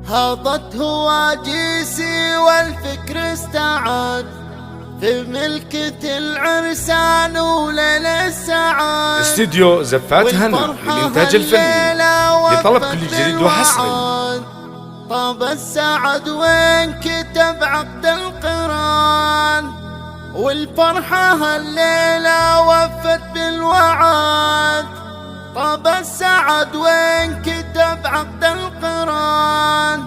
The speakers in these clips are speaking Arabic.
هاضت هواجيسي والفكر استعاد في ملكة العرسان وليل السعاد. استديو زفات هنا للإنتاج الفني لطلب كل جديد وحصري. طاب السعد وين كتب عقد القران، والفرحة هالليلة وفت بالوعد. طاب السعد وين كتب عقد القران،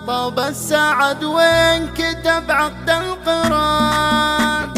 طاب السعد وين كتب عقد القران.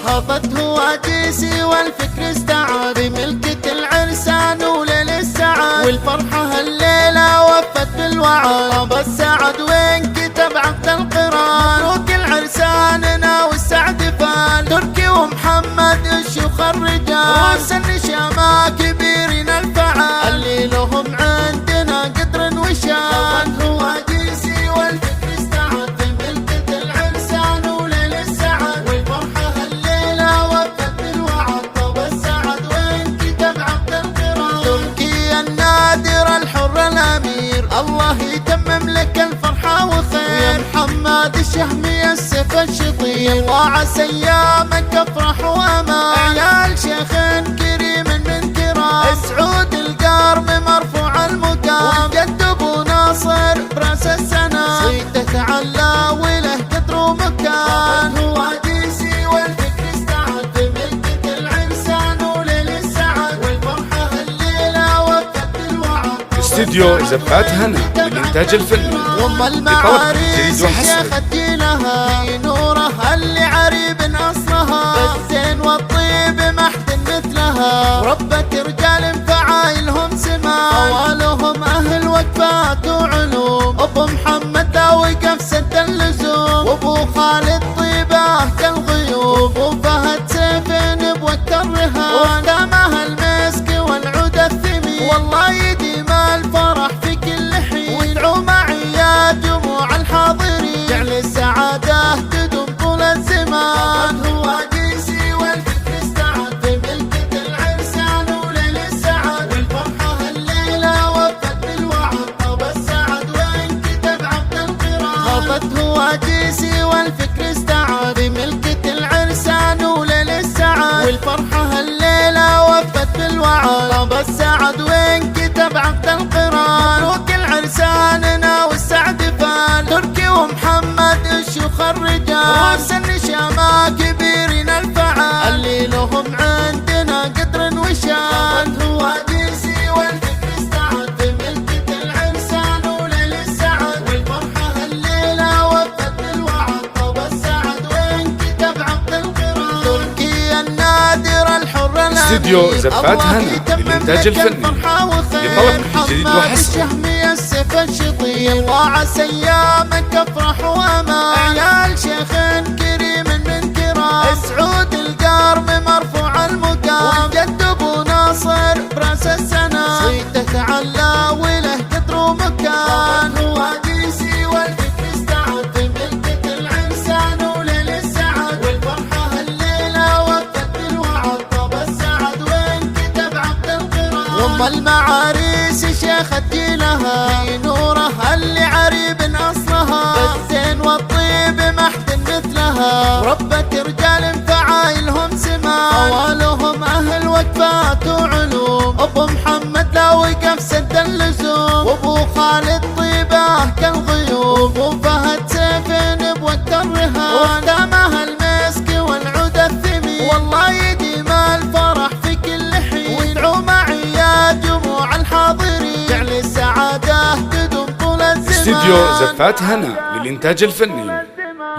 هبط هواجيسي والفكر استعاد بملكة العرسان وليل السعاد، والفرحة هالليلة وفت بالوعد. طاب السعد وين كتب عقد القران، مبروك العرساننا والسعد فان. تركي ومحمد الشيوخ الرجال، راس النشامة كبيرين الفعال، اللي لهم عندنا قدر وشان. هواجيسي والفكر استعاد بملكة العرسان وليل السعاد، والفرحة هالليلة وفت بالوعد. طاب السعد وين كتب عقد القران، تركي النادر الحر الامير، الله يتمم لك الفرحة وخير. ويا محمد الشهمي السيف الشطير، الله عسى ايامك افرح وامان. عيال شيخ كريم من كرام، سعود القرم مرفوع المقام، جد ابو ناصر براس السنة، صيته تعلى وله قدر ومكان. هواجيسي والفكر استعاد بملكة العرسان وليل السعاد، والفرحة هالليلة وفت بالوعد. استديو زفات هنا للإنتاج الفني وام المعاريس الشيخ الدينها، في نورها اللي عريب اصلها، بالزين والطيب محد مثلها، وربة رجال فعايلهم سما، طوالهم اهل وقفات وعلوم. ابو محمد ذا وقف سد اللزوم، وابو خالد طيبه كالغيوم، وفهد سيفين بوقت الرهان، قدامها المسك والعود الثمين، والله يديم الفرح في كل حين، ويدعو معي يا جموع الحاضرين، جعل السعاده تدوم طول الزمان. هواجيسي والفكر استعاد بملكة العرسان وليل السعاد، والفرحة هالليلة وفت بالوعد. طاب السعد وين كتب عقد القران، هبط هواجيسي والفكر استعاد بملكة العرسان وليل السعاد، والفرحة هالليلة وفت بالوعد. طاب السعد وين كتب عقد القران، مبروك العرساننا والسعد فان. تركي ومحمد الشيوخ الرجال، راس النشامة كبيرين الفعال، اللي لهم عندنا قدر وشان. هواجيسي والفكر استعاد بملكة العرسان وليل السعاد، والفرحة هالليلة وفت بالوعد. طاب السعد وين كتب عقد القران، تركي النادر الحر الامير، استديو زفات هنا للإنتاج الفني لطلب كل جديد وحصري. الشهمي السيف الشطير، الله عسى ايامك افرح وامان. عيال شيخ كريم من كرام، سعود القرم مرفوع المقام، جد ابو ناصر براس السنة، صيته تعلى وله قدر ومكان. هواجيسي والفكر استعاد بملكة العرسان وليل السعاد، والفرحة هالليلة وفت بالوعد. طاب السعد وين كتب عقد القران، وام المعاريس شيخ الدينها، في نورها اللي عريب اصلها، بالزين والطيب محد مثلها، وربة رجال فعايلهم سما، طوالهم اهل وقفات وعلوم. ابو محمد ذا وقف سد اللزوم، وابو خالد طيبه كالغيوم، وفهد سيفين بوقت الرهان، وقدامها المسك والعود الثمين، والله يديم الفرح في كل حين، ويدعو معي يا جموع الحاضرين، جعل السعاده تدوم طول الزمان. استديو زفات هنا للإنتاج الفني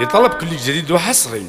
لطلب كل جديد وحصري.